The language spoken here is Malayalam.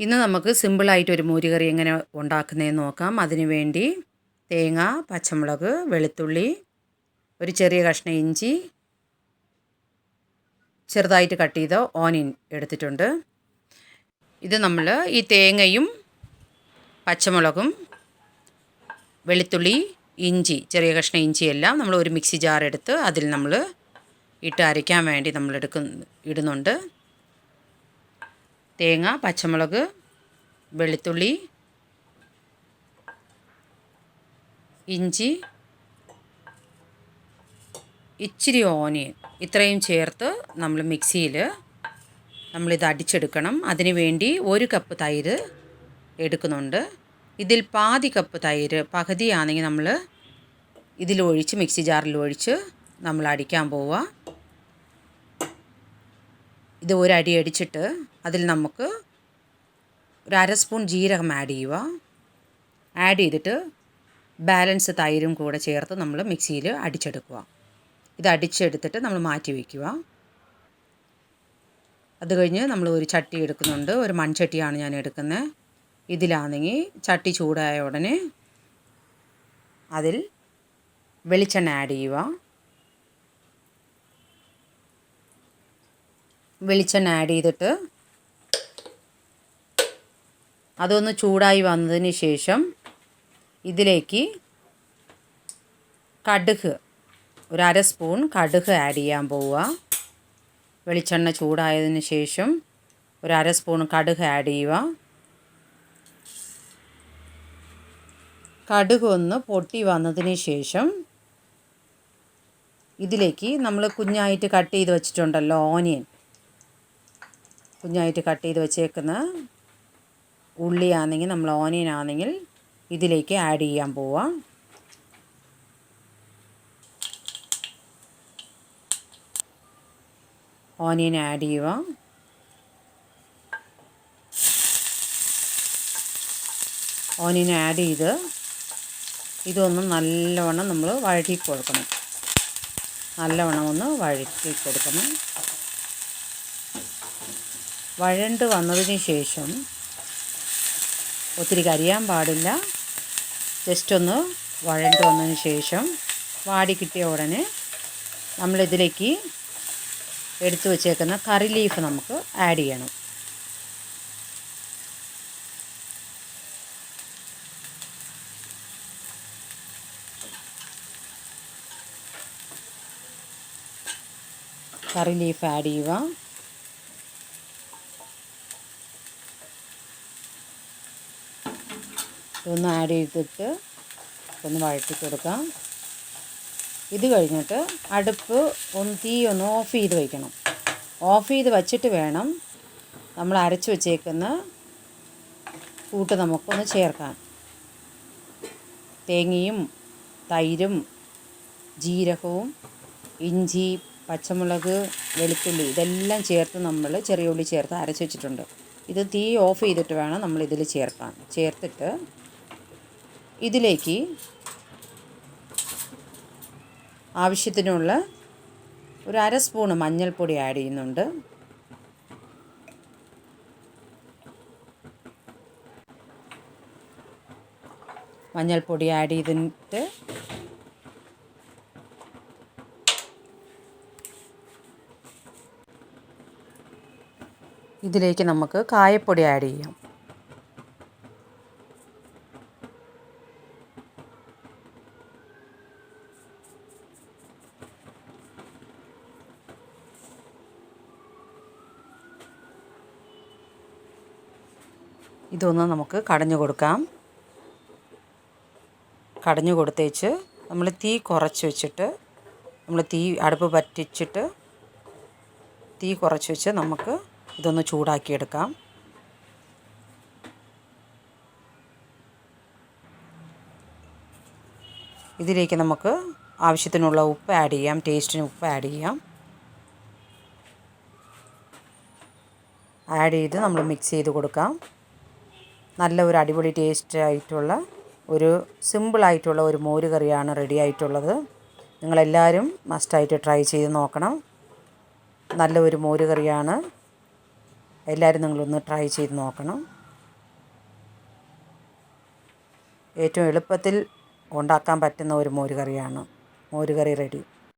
ഇന്ന് നമുക്ക് സിമ്പിളായിട്ടൊരു മോരുകറി എങ്ങനെ ഉണ്ടാക്കുന്നതെന്ന് നോക്കാം. അതിനു വേണ്ടി തേങ്ങ, പച്ചമുളക്, വെളുത്തുള്ളി, ഒരു ചെറിയ കഷ്ണം ഇഞ്ചി, ചെറുതായിട്ട് കട്ട് ചെയ്ത ഓനിയൻ എടുത്തിട്ടുണ്ട്. ഇത് നമ്മൾ ഈ തേങ്ങയും പച്ചമുളകും വെളുത്തുള്ളി, ഇഞ്ചി, ചെറിയ കഷ്ണം ഇഞ്ചിയെല്ലാം നമ്മൾ ഒരു മിക്സി ജാർ എടുത്ത് അതിൽ നമ്മൾ ഇട്ട് അരയ്ക്കാൻ വേണ്ടി നമ്മൾ ഇടുന്നുണ്ട്. തേങ്ങ, പച്ചമുളക്, വെളുത്തുള്ളി, ഇഞ്ചി, ഇച്ചിരി ഓനിയൻ ഇത്രയും ചേർത്ത് നമ്മൾ മിക്സിയിൽ നമ്മളിത് അടിച്ചെടുക്കണം. അതിന് വേണ്ടി 1 കപ്പ് തൈര് എടുക്കുന്നുണ്ട്. ഇതിൽ പാതി കപ്പ് തൈര് പകുതിയാണെങ്കിൽ നമ്മൾ ഇതിലൊഴിച്ച് മിക്സി ജാറിൽ ഒഴിച്ച് നമ്മൾ അടിക്കാൻ പോവുക. ഇത് ഒരടി അടിച്ചിട്ട് അതിൽ നമുക്ക് ഒരു 1/2 സ്പൂൺ ജീരകം ആഡ് ചെയ്യുക. ആഡ് ചെയ്തിട്ട് ബാലൻസ് തൈരും കൂടെ ചേർത്ത് നമ്മൾ മിക്സിയിൽ അടിച്ചെടുക്കുക. ഇത് അടിച്ചെടുത്തിട്ട് നമ്മൾ മാറ്റി വയ്ക്കുക. അത് കഴിഞ്ഞ് നമ്മൾ ഒരു ചട്ടി എടുക്കുന്നുണ്ട്. ഒരു മൺചട്ടിയാണ് ഞാൻ എടുക്കുന്നത്. ഇതിലാണെങ്കിൽ ചട്ടി ചൂടായ ഉടനെ അതിൽ വെളിച്ചെണ്ണ ആഡ് ചെയ്യുക. വെളിച്ചെണ്ണ ആഡ് ചെയ്തിട്ട് അതൊന്ന് ചൂടായി വന്നതിന് ശേഷം ഇതിലേക്ക് കടുക്, ഒരു 1/2 സ്പൂൺ കടുക് ആഡ് ചെയ്യാൻ പോവുക. വെളിച്ചെണ്ണ ചൂടായതിന് ശേഷം ഒരു 1/2 സ്പൂൺ കടുക് ആഡ് ചെയ്യുക. കടുക് ഒന്ന് പൊട്ടി വന്നതിന് ശേഷം ഇതിലേക്ക് നമ്മൾ കുഞ്ഞായിട്ട് കട്ട് ചെയ്ത് വെച്ചിട്ടുണ്ടല്ലോ ഓനിയൻ, കുഞ്ഞായിട്ട് കട്ട് ചെയ്ത് വെച്ചേക്കുന്ന ഉള്ളിയാണെങ്കിൽ നമ്മൾ ഓനിയൻ ആണെങ്കിൽ ഇതിലേക്ക് ആഡ് ചെയ്യാൻ പോവാം. ഓനിയൻ ആഡ് ചെയ്യുക. ഓനിയൻ ആഡ് ചെയ്ത് ഇതൊന്ന് നല്ലവണ്ണം നമ്മൾ വഴറ്റി കൊടുക്കണം. നല്ലവണ്ണം ഒന്ന് വഴറ്റി കൊടുക്കണം. വഴണ്ട് വന്നതിന് ശേഷം ഒത്തിരി കരിയാൻ പാടില്ല. ജസ്റ്റ് ഒന്ന് വഴണ്ട് വന്നതിന് ശേഷം വാടി കിട്ടിയ ഉടനെ നമ്മളിതിലേക്ക് എടുത്തു വച്ചേക്കുന്ന കറി ലീഫ് നമുക്ക് ആഡ് ചെയ്യണം. കറി ലീഫ് ആഡ് ചെയ്യുക. ഇതൊന്ന് ആഡ് ചെയ്തിട്ട് ഒന്ന് വഴറ്റി കൊടുക്കാം. ഇത് കഴിഞ്ഞിട്ട് അടുപ്പ് തീ ഒന്ന് ഓഫ് ചെയ്ത് വയ്ക്കണം. ഓഫ് ചെയ്ത് വച്ചിട്ട് വേണം നമ്മൾ അരച്ച് വച്ചേക്കുന്ന കൂട്ട് നമുക്കൊന്ന് ചേർക്കാൻ. തേങ്ങയും തൈരും ജീരകവും ഇഞ്ചി, പച്ചമുളക്, വെളുത്തുള്ളി ഇതെല്ലാം ചേർത്ത് നമ്മൾ ചെറിയ ഉള്ളി ചേർത്ത് അരച്ച് വെച്ചിട്ടുണ്ട്. ഇത് തീ ഓഫ് ചെയ്തിട്ട് വേണം നമ്മൾ ഇതിൽ ചേർക്കാൻ. ചേർത്തിട്ട് ഇതിലേക്ക് ആവശ്യത്തിനുള്ള ഒരു 1/2 സ്പൂണ് മഞ്ഞൾപ്പൊടി ആഡ് ചെയ്യുന്നുണ്ട്. മഞ്ഞൾപ്പൊടി ആഡ് ചെയ്തിട്ട് ഇതിലേക്ക് നമുക്ക് കായപ്പൊടി ആഡ് ചെയ്യാം. ഇതൊന്ന് നമുക്ക് കടഞ്ഞു കൊടുക്കാം. കടഞ്ഞു കൊടുത്തേച്ച് നമ്മൾ തീ കുറച്ച് വെച്ചിട്ട് നമ്മൾ അടുപ്പ് പറ്റിച്ചിട്ട് തീ കുറച്ച് വെച്ച് നമുക്ക് ഇതൊന്ന് ചൂടാക്കിയെടുക്കാം. ഇതിലേക്ക് നമുക്ക് ആവശ്യത്തിനുള്ള ഉപ്പ് ആഡ് ചെയ്യാം. ടേസ്റ്റിന് ഉപ്പ് ആഡ് ചെയ്യാം. ആഡ് ചെയ്ത് നമ്മൾ മിക്സ് ചെയ്ത് കൊടുക്കാം. നല്ല ഒരു അടിപൊളി ടേസ്റ്റ് ആയിട്ടുള്ള ഒരു സിമ്പിളായിട്ടുള്ള ഒരു മോര് കറിയാണ് റെഡി ആയിട്ടുള്ളത്. നിങ്ങളെല്ലാവരും മസ്റ്റായിട്ട് ട്രൈ ചെയ്ത് നോക്കണം. നല്ല ഒരു മോര് കറിയാണ്. എല്ലാവരും നിങ്ങളൊന്ന് ട്രൈ ചെയ്ത് നോക്കണം. ഏറ്റവും എളുപ്പത്തിൽ ഉണ്ടാക്കാൻ പറ്റുന്ന ഒരു മോരുകറിയാണ്. മോരുകറി റെഡി.